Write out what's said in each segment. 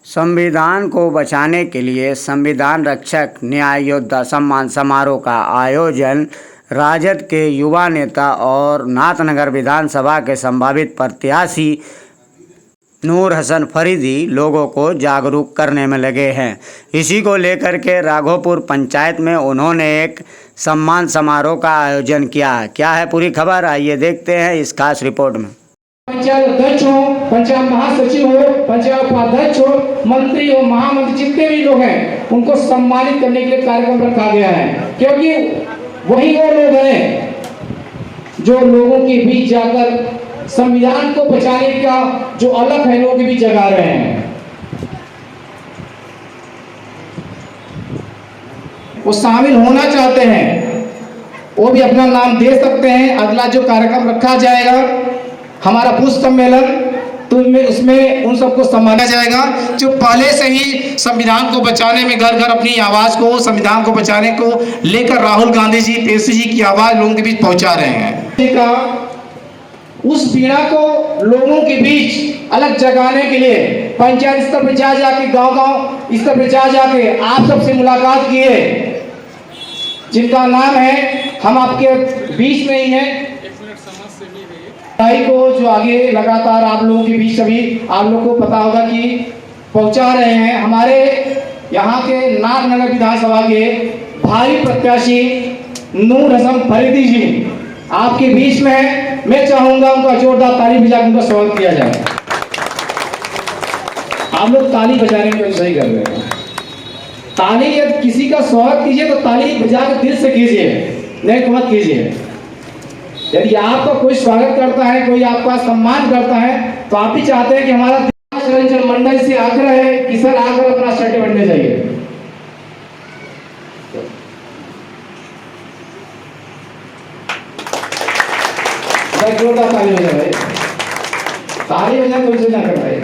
संविधान को बचाने के लिए संविधान रक्षक न्याय योद्धा सम्मान समारोह का आयोजन राजद के युवा नेता और नाथनगर विधानसभा के संभावित प्रत्याशी नूर हसन फरीदी लोगों को जागरूक करने में लगे हैं। इसी को लेकर के राघोपुर पंचायत में उन्होंने एक सम्मान समारोह का आयोजन किया। क्या है पूरी खबर, आइए देखते हैं इस खास रिपोर्ट में। पंचायत अध्यक्ष हो, पंचायत महासचिव हो, पंचायत उपाध्यक्ष हो, मंत्री हो, महामंत्री जितने भी लोग हैं उनको सम्मानित करने के लिए कार्यक्रम रखा गया है, क्योंकि वही वो लोग हैं जो लोगों के बीच जाकर संविधान को बचाने का जो अलग है लोगों के बीच जगा रहे हैं। वो शामिल होना चाहते हैं, वो भी अपना नाम दे सकते हैं। अगला जो कार्यक्रम रखा जाएगा हमारा पुष्प सम्मेलन, तो उसमें उन सबको सम्माना जाएगा जो पहले से ही संविधान को बचाने में घर घर अपनी आवाज को, संविधान को बचाने को लेकर राहुल गांधी जी, पेशी जी की आवाज लोगों के बीच पहुंचा रहे हैं। उस पीड़ा को लोगों के बीच अलग जगाने के लिए पंचायत स्तर पर जा जाके, गांव-गांव स्तर पर जा जाके आप सबसे मुलाकात किए, जिनका नाम है, हम आपके बीच में ही हैं। को जो आगे लगातार आप लोगों के बीच सभी आप लोगों को पता होगा कि पहुंचा रहे हैं। हमारे यहाँ के नाथनगर विधानसभा के भावी प्रत्याशी नूर हसन फरीदी जी आपके बीच में है। मैं चाहूंगा उनका जोरदार ताली बजा के उनका स्वागत किया जाए। आप लोग ताली बजाने में सही कर रहे हैं। ताली यदि किसी का स्वागत कीजिए तो ताली बजा के दिल से कीजिए, नहीं मत कीजिए। यदि आपका कोई स्वागत करता है, कोई आपका सम्मान करता है, तो आप ही चाहते हैं कि हमारा निरंजन मंडल से आग्रह है कि सर आकर अपना सर्टिफिकेट ले जाइए। जोरदार ताली बजा रहे, ताली बजा कोई से ना कर रहे।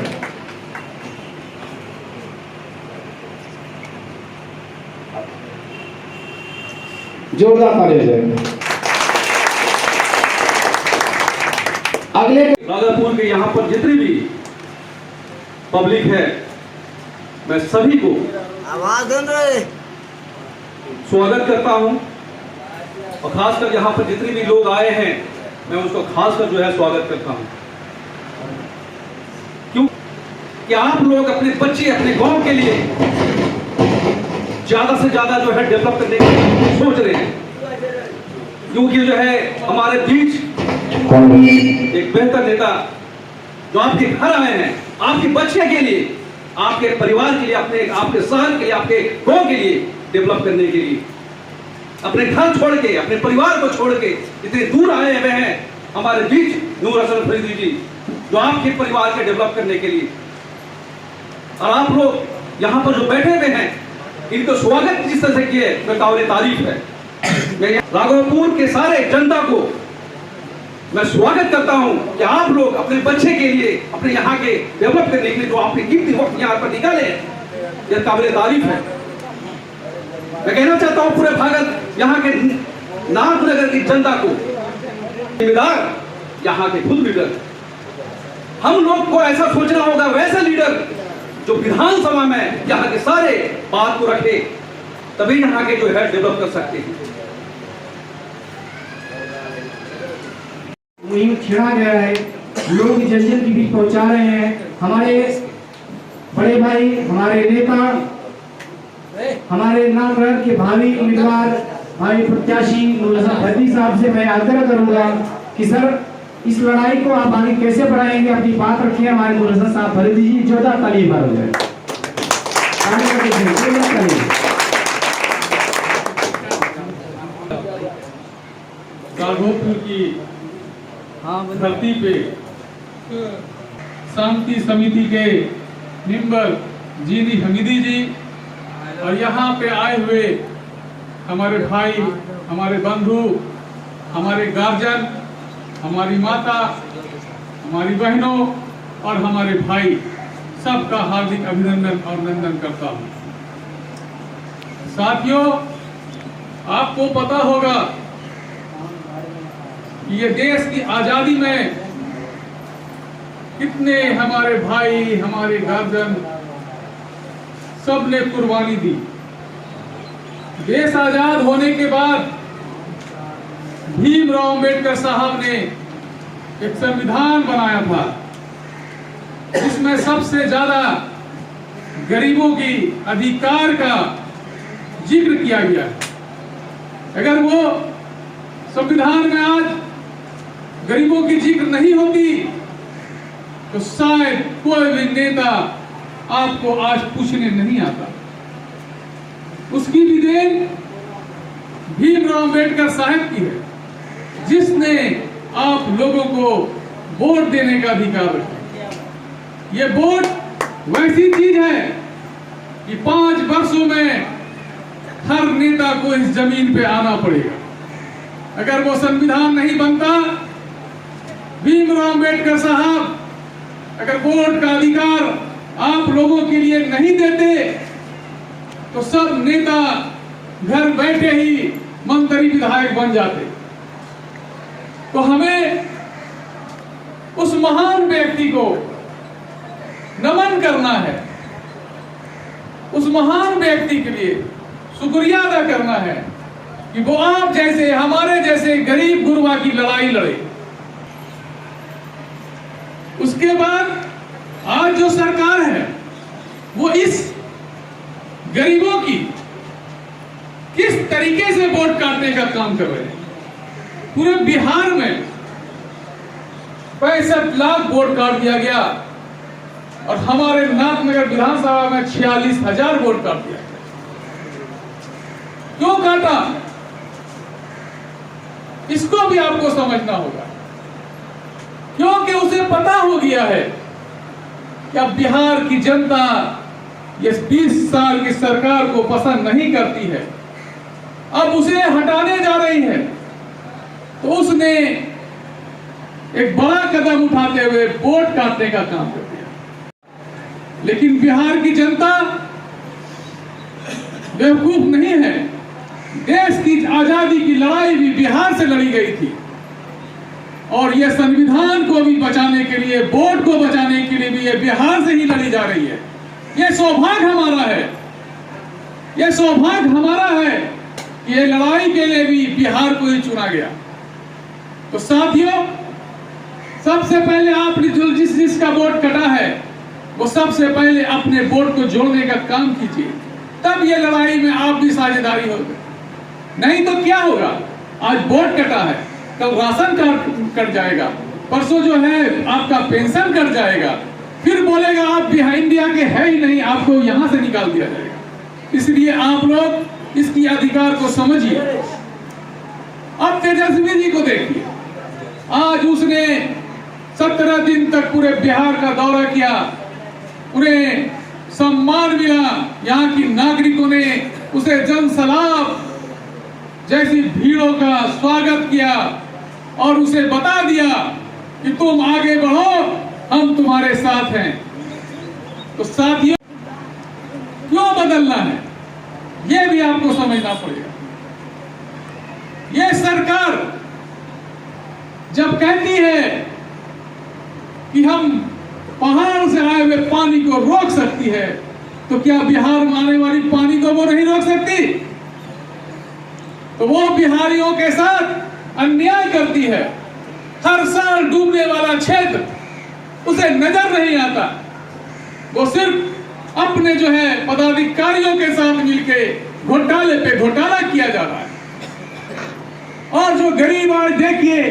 जोरदार ताली बजा। अगले राघोपुर के यहाँ पर जितनी भी पब्लिक है, मैं सभी को स्वागत करता हूँ, और खासकर यहाँ पर जितने भी लोग आए हैं मैं उसको खासकर जो है स्वागत करता हूँ। क्यों कि आप लोग अपने बच्चे, अपने गांव के लिए ज्यादा से ज्यादा जो है डेवलप करने के लिए सोच रहे हैं, क्योंकि जो है हमारे बीच एक बेहतर नेता जो आपके घर आए हैं, आपके बच्चे के लिए, आपके परिवार के लिए, आपके शहर के लिए, आपके गांव के लिए डेवलप करने के लिए, अपने घर छोड़ के, अपने परिवार को छोड़ के इतने दूर आए हुए हैं हमारे बीच नूर हसन फरीदी जी, जो आपके परिवार के डेवलप करने के लिए। और आप लोग यहाँ पर जो बैठे हुए हैं, इनको स्वागत जिस तरह से किए मैं काबिल तारीफ है। मैं राघोपुर के सारे जनता को मैं स्वागत करता हूं कि आप लोग अपने बच्चे के लिए, अपने यहाँ के डेवलप करने के लिए जो आपके कीमती वक्त यहाँ पर निकाले हैं, यह काबिल तारीफ है। मैं कहना चाहता हूं पूरे भारत यहाँ के नाथनगर की जनता को, जिम्मेदार यहाँ के खुद लीडर, हम लोग को ऐसा सोचना होगा, वैसा लीडर जो विधानसभा में यहाँ के सारे बात को रखे, तभी यहाँ के जो है डेवलप कर सकते हैं। मुहिम छेड़ा गया है, लोग जन जन के बीच पहुंचा रहे हैं। हमारे बड़े भाई, हमारे नेता, हमारे नाथनगर के भावी उम्मीदवार, भावी प्रत्याशी नूर हसन फरीदी साहब से मैं आग्रह करूंगा कि सर इस लड़ाई को आप आगे कैसे बढ़ाएंगे, अपनी बात रखिए। हमारे नूर हसन साहब फरीदी जी, जोरदार ताली मारो जाए। राघोपुर की धरती पे शांति समिति के मेंबर जीनी हमीदी जी और यहाँ पे आए हुए हमारे भाई, हमारे बंधु, हमारे गार्जियन, हमारी माता, हमारी बहनों और हमारे भाई, सबका हार्दिक अभिनंदन और नंदन करता हूँ। साथियों, आपको पता होगा ये देश की आजादी में कितने हमारे भाई, हमारे गार्जियन सबने कुर्बानी दी। देश आजाद होने के बाद भीमराव अंबेडकर साहब ने एक संविधान बनाया था, जिसमें सबसे ज्यादा गरीबों की अधिकार का जिक्र किया गया है। अगर वो संविधान में आज गरीबों की जिक्र नहीं होती तो शायद कोई भी नेता आपको आज पूछने नहीं आता। उसकी भी देन भीमराव अंबेडकर साहब की है, जिसने आप लोगों को वोट देने का अधिकार रखा। ये वोट वैसी चीज है कि 5 वर्षों में हर नेता को इस जमीन पे आना पड़ेगा। अगर वो संविधान नहीं बनता, भीमराव अंबेडकर साहब अगर वोट का अधिकार आप लोगों के लिए नहीं देते तो सब नेता घर बैठे ही मंत्री विधायक बन जाते। तो हमें उस महान व्यक्ति को नमन करना है, उस महान व्यक्ति के लिए शुक्रिया अदा करना है कि वो आप जैसे, हमारे जैसे गरीब गुरबा की लड़ाई लड़े। उसके बाद आज जो सरकार है वो इस गरीबों की किस तरीके से वोट काटने का काम कर रहे हैं। पूरे बिहार में 65 लाख वोट काट दिया गया और हमारे नाथनगर विधानसभा में 46,000 वोट काट दिया गया। क्यों काटा, इसको भी आपको समझना होगा, क्योंकि उसे पता हो गया है कि अब बिहार की जनता ये 20 साल की सरकार को पसंद नहीं करती है, अब उसे हटाने जा रही है। तो उसने एक बड़ा कदम उठाते हुए वोट काटने का काम कर दिया। लेकिन बिहार की जनता बेवकूफ नहीं है। देश की आजादी की लड़ाई भी बिहार से लड़ी गई थी और यह संविधान को भी बचाने के लिए, वोट को बचाने के लिए भी ये बिहार से ही लड़ी जा रही है। यह सौभाग्य हमारा है, यह सौभाग्य हमारा है कि ये लड़ाई के लिए भी बिहार को ही चुना गया। तो साथियों, सबसे पहले आपने जो जिसका वोट कटा है वो सबसे पहले अपने वोट को जोड़ने का काम कीजिए, तब ये लड़ाई में आप भी साझेदारी होगी। नहीं तो क्या होगा, आज वोट कटा है, कल राशन कार्ड कट जाएगा, परसों जो है आपका पेंशन कट जाएगा, फिर बोलेगा आप बिहार इंडिया के है ही नहीं, आपको यहां से निकाल दिया जाएगा। इसलिए आप लोग इसकी अधिकार को समझिए। अब तेजस्वी जी को देखिए, आज उसने 17 दिन तक पूरे बिहार का दौरा किया, उन्हें सम्मान मिला, यहाँ की नागरिकों ने उसे जनसलाब जैसी भीड़ों का स्वागत किया और उसे बता दिया कि तुम आगे बढ़ो, हम तुम्हारे साथ हैं। तो साथियों, क्यों बदलना है यह भी आपको समझना पड़ेगा। यह सरकार जब कहती है कि हम पहाड़ से आए हुए पानी को रोक सकती है, तो क्या बिहार में आने वाली पानी को वो नहीं रोक सकती? तो वो बिहारियों के साथ अन्याय करती है। हर साल डूबने वाला क्षेत्र उसे नजर नहीं आता, वो सिर्फ अपने जो है पदाधिकारियों के साथ मिलकर घोटाले पे घोटाला किया जा रहा है। और जो गरीब आज देखिए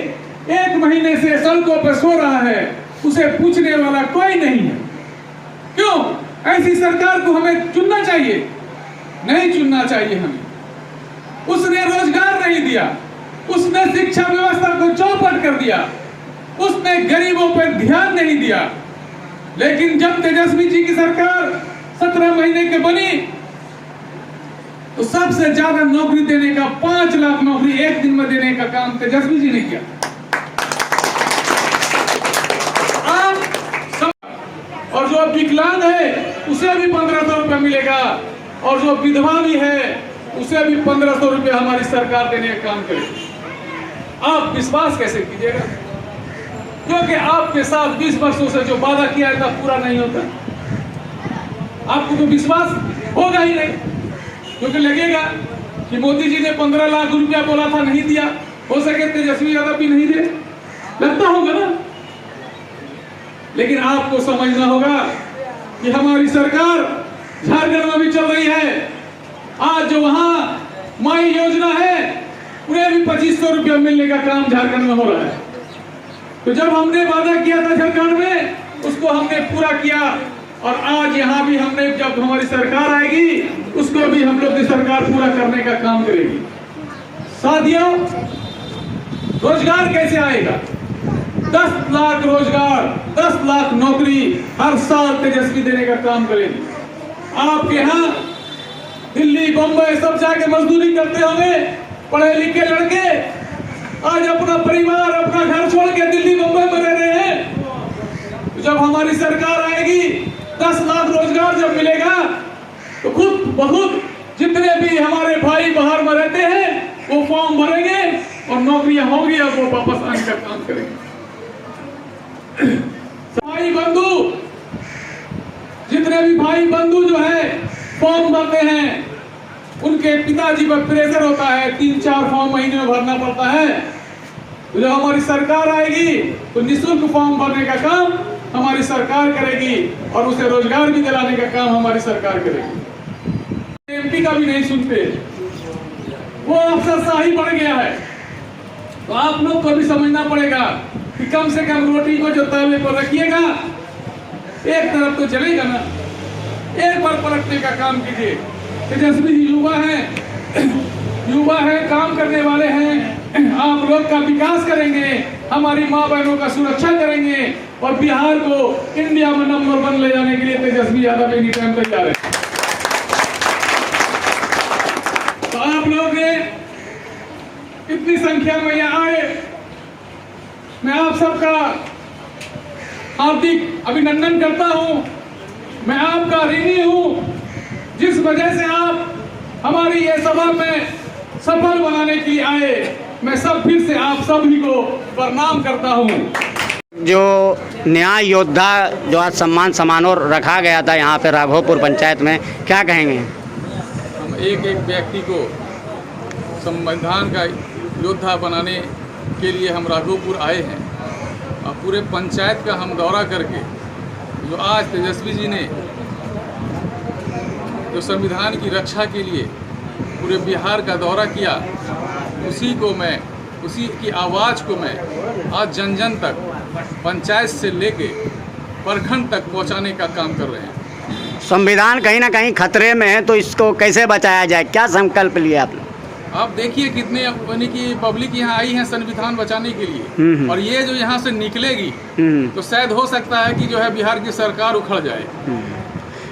1 महीने से सड़कों पर सो रहा है, उसे पूछने वाला कोई नहीं है। क्यों? ऐसी सरकार को हमें चुनना चाहिए? नहीं चुनना चाहिए हमें। उसने रोजगार नहीं दिया, उसने शिक्षा व्यवस्था को चौपट कर दिया, उसने गरीबों पर ध्यान नहीं दिया। लेकिन जब तेजस्वी जी की सरकार 17 महीने के बनी तो सबसे ज्यादा नौकरी देने का 5 लाख नौकरी एक दिन में देने का काम तेजस्वी जी ने किया। और जो विकलांग है उसे भी 1500 रुपये मिलेगा, और जो विधवा भी है उसे भी 1500 रुपये हमारी सरकार देने का काम करेगी। आप विश्वास कैसे कीजिएगा? क्योंकि आपके साथ 20 वर्षों से जो वादा किया था पूरा नहीं होता। आपको तो विश्वास होगा ही नहीं, क्योंकि लगेगा कि मोदी जी ने 15 लाख रुपया बोला था, नहीं दिया, हो सके तेजस्वी यादव भी नहीं दे, लगता होगा ना। लेकिन आपको समझना होगा कि हमारी सरकार झारखंड में भी चल रही है। आज जो वहां माई योजना है, उन्हें भी 2500 रुपया मिलने का काम झारखंड में हो रहा है। तो जब हमने वादा किया था झारखंड में, उसको हमने पूरा किया, और आज यहाँ भी हमने, जब हमारी सरकार आएगी, उसको भी हम लोग की सरकार पूरा करने का काम करेगी। साथियों, रोजगार कैसे आएगा? 10 लाख रोजगार, 10 लाख नौकरी हर साल तेजस्वी देने का काम करेगी। आपके यहाँ दिल्ली, बम्बई सब जाके मजदूरी करते होंगे पढ़े लिखे लड़के, आज अपना परिवार, अपना घर छोड़ के दिल्ली बम्बई में रह रहे हैं। जब हमारी सरकार आएगी, 10 लाख रोजगार जब मिलेगा, तो खुद बहुत जितने भी हमारे भाई बाहर में रहते हैं वो फॉर्म भरेंगे और नौकरियां होंगी और वो वापस आने का काम करेंगे। भाई बंधु, जितने भी भाई बंधु जो है फॉर्म भरते हैं, उनके पिताजी पर प्रेशर होता है, 3-4 फॉर्म महीने में भरना पड़ता है। तो जब हमारी सरकार आएगी तो निःशुल्क फॉर्म भरने का काम हमारी सरकार करेगी और उसे रोजगार भी दिलाने का काम हमारी सरकार करेगी। एमपी का भी नहीं सुनते, वो अफसरशाही बढ़ गया है। तो आप लोग को भी समझना पड़ेगा कि कम से कम रोटी को जो तवे पर रखिएगा, एक तरफ तो चलेगा ना, एक बार पलटने का काम कीजिए। तेजस्वी युवा है, काम करने वाले हैं, आप लोग का विकास करेंगे, हमारी माँ बहनों का सुरक्षा करेंगे और बिहार को इंडिया में नंबर 1 ले जाने के लिए तेजस्वी यादव एनी टाइम तैयार है। तो आप लोग इतनी संख्या में यहाँ आए, मैं आप सबका हार्दिक अभिनंदन करता हूँ। मैं आपका ऋणी हूँ, जिस वजह से आप हमारी ये सभा में सफल बनाने के लिए आए। मैं फिर से आप सभी को प्रणाम करता हूँ। जो न्याय योद्धा जो आज सम्मान समारोह रखा गया था यहाँ पे राघोपुर पंचायत में, क्या कहेंगे? हम एक व्यक्ति को संविधान का योद्धा बनाने के लिए हम राघोपुर आए हैं और पूरे पंचायत का हम दौरा करके, जो आज तेजस्वी जी ने जो संविधान की रक्षा के लिए पूरे बिहार का दौरा किया, उसी की आवाज़ को मैं आज जन जन तक, पंचायत से लेके प्रखंड तक पहुंचाने का काम कर रहे हैं। संविधान कहीं ना कहीं खतरे में है, तो इसको कैसे बचाया जाए, क्या संकल्प लिया आपने? आप देखिए कितने यानी कि पब्लिक यहाँ आई है संविधान बचाने के लिए, और ये जो यहाँ से निकलेगी तो शायद हो सकता है कि जो है बिहार की सरकार उखड़ जाए।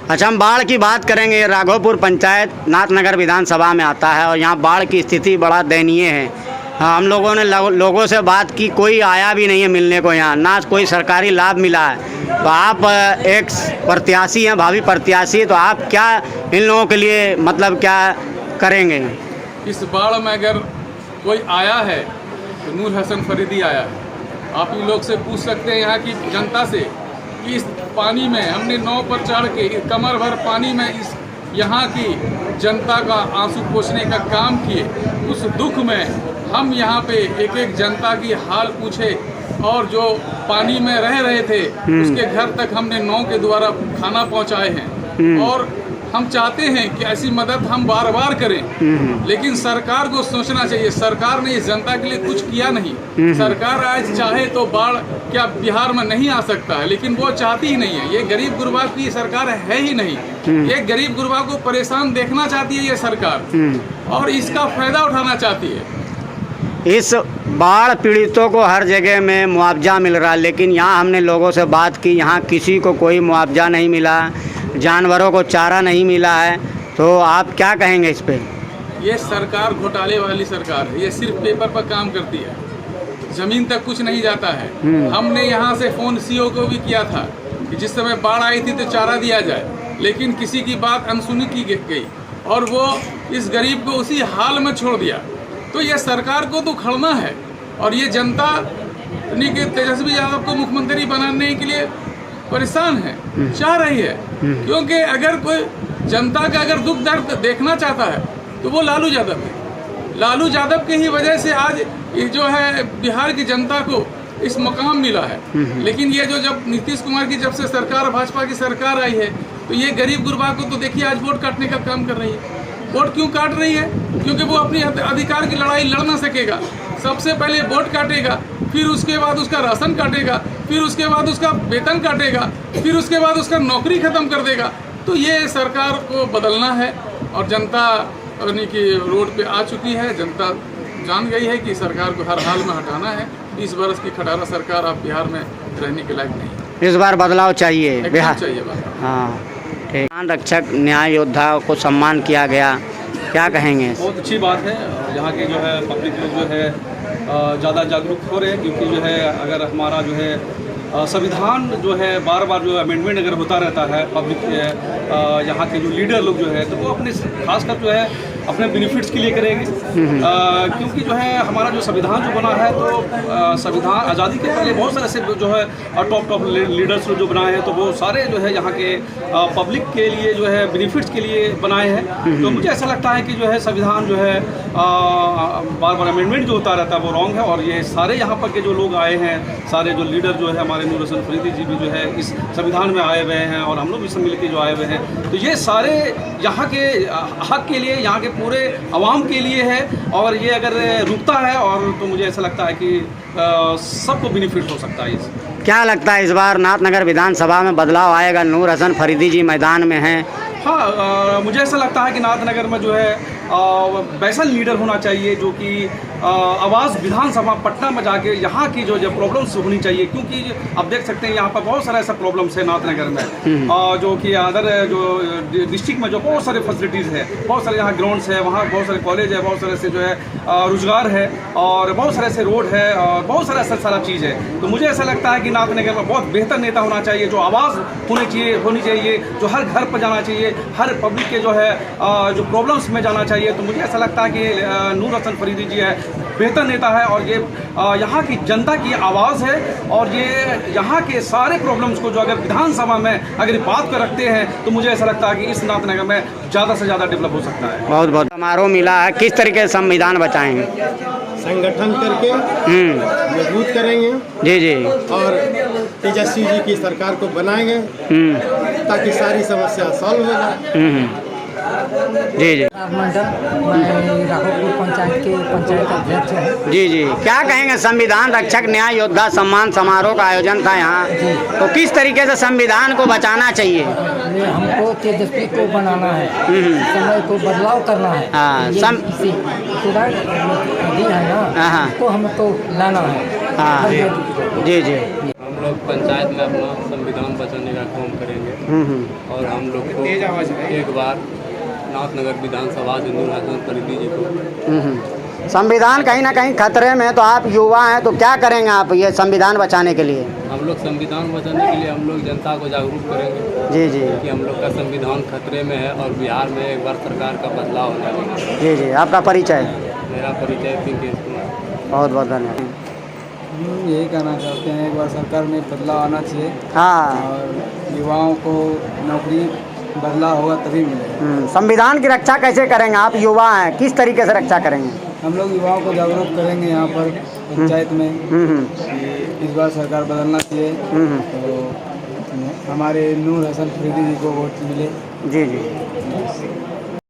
अच्छा, हम बाढ़ की बात करेंगे। राघोपुर पंचायत नाथनगर विधानसभा में आता है और यहाँ बाढ़ की स्थिति बड़ा दयनीय है। हम लोगों ने लोगों से बात की, कोई आया भी नहीं है मिलने को, यहाँ ना कोई सरकारी लाभ मिला है। तो आप एक प्रत्याशी हैं, भावी प्रत्याशी, तो आप क्या इन लोगों के लिए मतलब क्या करेंगे? इस बाढ़ में अगर कोई आया है तो नूर हसन फरीदी आया है। आप इन लोग से पूछ सकते हैं यहाँ की जनता से कि इस पानी में हमने नाव पर चढ़ के कमर भर पानी में इस यहाँ की जनता का आंसू पोंछने का काम किए। उस दुख में हम यहाँ पे एक एक जनता की हाल पूछे और जो पानी में रह रहे थे उसके घर तक हमने नाव के द्वारा खाना पहुँचाए हैं। और हम चाहते हैं कि ऐसी मदद हम बार बार करें, लेकिन सरकार को सोचना चाहिए। सरकार ने इस जनता के लिए कुछ किया नहीं। सरकार आज चाहे तो बाढ़ क्या बिहार में नहीं आ सकता है, लेकिन वो चाहती ही नहीं है। ये गरीब गुरबा की सरकार है ही नहीं। ये गरीब गुरबा को परेशान देखना चाहती है ये सरकार, और इसका फायदा उठाना चाहती है। इस बाढ़ पीड़ितों को हर जगह में मुआवजा मिल रहा है, लेकिन यहाँ हमने लोगों से बात की, यहाँ किसी को कोई मुआवजा नहीं मिला, जानवरों को चारा नहीं मिला है। तो आप क्या कहेंगे इस पे? ये सरकार घोटाले वाली सरकार है। ये सिर्फ पेपर पर काम करती है, जमीन तक कुछ नहीं जाता है। हमने यहाँ से फ़ोन सीओ को भी किया था कि जिस समय बाढ़ आई थी तो चारा दिया जाए, लेकिन किसी की बात अनसुनी की गई और वो इस गरीब को उसी हाल में छोड़ दिया। तो ये सरकार को तो खड़ना है, और ये जनता तेजस्वी यादव को मुख्यमंत्री बनाने के लिए परेशान है, चाह रही है। क्योंकि अगर कोई जनता का अगर दुख दर्द देखना चाहता है तो वो लालू यादव है। लालू यादव के ही वजह से आज ये जो है बिहार की जनता को इस मकाम मिला है। लेकिन ये जो जब नीतीश कुमार की जब से सरकार, भाजपा की सरकार आई है, तो ये गरीब गुरबा को तो देखिए आज वोट काटने का काम कर रही है। वोट क्यों काट रही है? क्योंकि वो अपनी अधिकार की लड़ाई लड़ ना सकेगा। सबसे पहले वोट काटेगा, फिर उसके बाद उसका राशन काटेगा, फिर उसके बाद उसका वेतन काटेगा, फिर उसके बाद उसका नौकरी खत्म कर देगा। तो ये सरकार को बदलना है और जनता यानी कि रोड पे आ चुकी है। जनता जान गई है कि सरकार को हर हाल में हटाना है। 20 वर्ष की खटारा सरकार अब बिहार में रहने के लायक नहीं है। इस बार बदलाव चाहिए बिहार चाहिए बात। हाँ ठीक। रक्षक न्याय योद्धा को सम्मान किया गया, क्या कहेंगे? बहुत अच्छी बात है। यहाँ के जो है पब्लिक जो है ज़्यादा जागरूक हो रहे हैं, क्योंकि जो है अगर हमारा जो है संविधान जो है बार बार जो अमेंडमेंट अगर होता रहता है, पब्लिक यहाँ के जो लीडर लोग जो है तो वो अपने खासकर जो है अपने बेनिफिट्स के लिए करेंगे। क्योंकि जो है हमारा जो संविधान जो बना है तो संविधान आज़ादी के पहले बहुत सारे ऐसे जो है टॉप लीडर्स जो बनाए हैं, तो वो सारे जो है यहाँ के पब्लिक के लिए जो है बेनिफिट्स के लिए बनाए हैं। तो मुझे ऐसा लगता है कि जो है संविधान जो है बार बार अमेंडमेंट जो होता रहता है वो रॉन्ग है। और ये सारे यहाँ पर के जो लोग आए हैं, सारे जो लीडर जो है हमारे नूर हसन फरीदी जी भी जो है इस संविधान में आए हुए हैं और हम लोग भी सब मिल के जो आए हुए हैं, तो ये सारे यहाँ के हक के लिए, यहाँ के पूरे आवाम के लिए है। और ये अगर रुकता है और तो मुझे ऐसा लगता है कि सबको बेनिफिट हो सकता है इससे। क्या लगता है इस बार नाथनगर विधानसभा में बदलाव आएगा? नूर हसन फरीदी जी मैदान में हैं। हाँ, मुझे ऐसा लगता है कि नाथनगर में जो है वैसा लीडर होना चाहिए जो कि आवाज़ विधानसभा पटना में जाके यहाँ की जो प्रॉब्लम्स होनी चाहिए। क्योंकि आप देख सकते हैं यहाँ पर बहुत सारा ऐसा प्रॉब्लम्स है नाथनगर में, जो कि अदर जो डिस्ट्रिक्ट में जो बहुत सारे फैसिलिटीज़ है, बहुत सारे यहाँ ग्राउंड्स है, वहाँ बहुत सारे कॉलेज है, बहुत सारे से जो है रोजगार है और बहुत सारे ऐसे रोड है और बहुत सारा ऐसा सारा चीज़ है। तो मुझे ऐसा लगता है कि नाथनगर में बहुत बेहतर नेता होना चाहिए, जो आवाज़ होनी चाहिए, जो हर घर पर जाना चाहिए, हर पब्लिक के जो है जो प्रॉब्लम्स में जाना चाहिए। तो मुझे ऐसा लगता है कि नूर हसन फरीदी जी है बेहतर नेता है और ये यहाँ की जनता की आवाज़ है। और ये यहाँ के सारे प्रॉब्लम्स को जो अगर विधानसभा में अगर बात कर रखते हैं तो मुझे ऐसा लगता है कि इस नाथनगर में ज़्यादा से ज़्यादा डेवलप हो सकता है। बहुत बहुत समारोह मिला है, किस तरीके से संविधान बचाएंगे? संगठन करके मजबूत करेंगे जी जी, और तेजस्वी जी की सरकार को बनाएंगे ताकि सारी समस्या सॉल्व हो जाए। जी जी। मंडल, मैं राघोपुर पंचायत के पंचायत अध्यक्ष हैं। जी जी, क्या कहेंगे? संविधान रक्षक न्याय योद्धा सम्मान समारोह का आयोजन था यहाँ, तो किस तरीके से संविधान को बचाना चाहिए? ये हमको तेजस्वी को बनाना है, समय को बदलाव करना है। हाँ, ये इसी पूरा अभी है ना, इसको हमको लाना है। हाँ जी जी। हम लोग पंचायत में अपना संविधान बचाने का काम करेंगे और हम लोग को एक बार नाथनगर विधानसभा से नूर हसन फरीदी जी को। संविधान कहीं ना कहीं खतरे में, तो आप युवा हैं तो क्या करेंगे आप ये संविधान बचाने के लिए? हम लोग संविधान बचाने के लिए हम लोग जनता को जागरूक करेंगे जी जी कि हम लोग का संविधान खतरे में है और बिहार में एक बार सरकार का बदलाव होने वाला है। जी जी। आपका परिचय? मेरा परिचय पिंकेश कुमार। बहुत बहुत धन्यवाद। यही कहना चाहते हैं, एक बार सरकार में बदलाव आना चाहिए। हाँ, और युवाओं को नौकरी बदलाव होगा तभी मिलेगा। संविधान की रक्षा कैसे करेंगे? आप युवा हैं, किस तरीके से रक्षा करेंगे? हम लोग युवाओं को जागरूक करेंगे यहाँ पर पंचायत में कि इस बार सरकार बदलना चाहिए, तो हमारे नूर हसन फरीदी जी को वोट मिले। जी जी।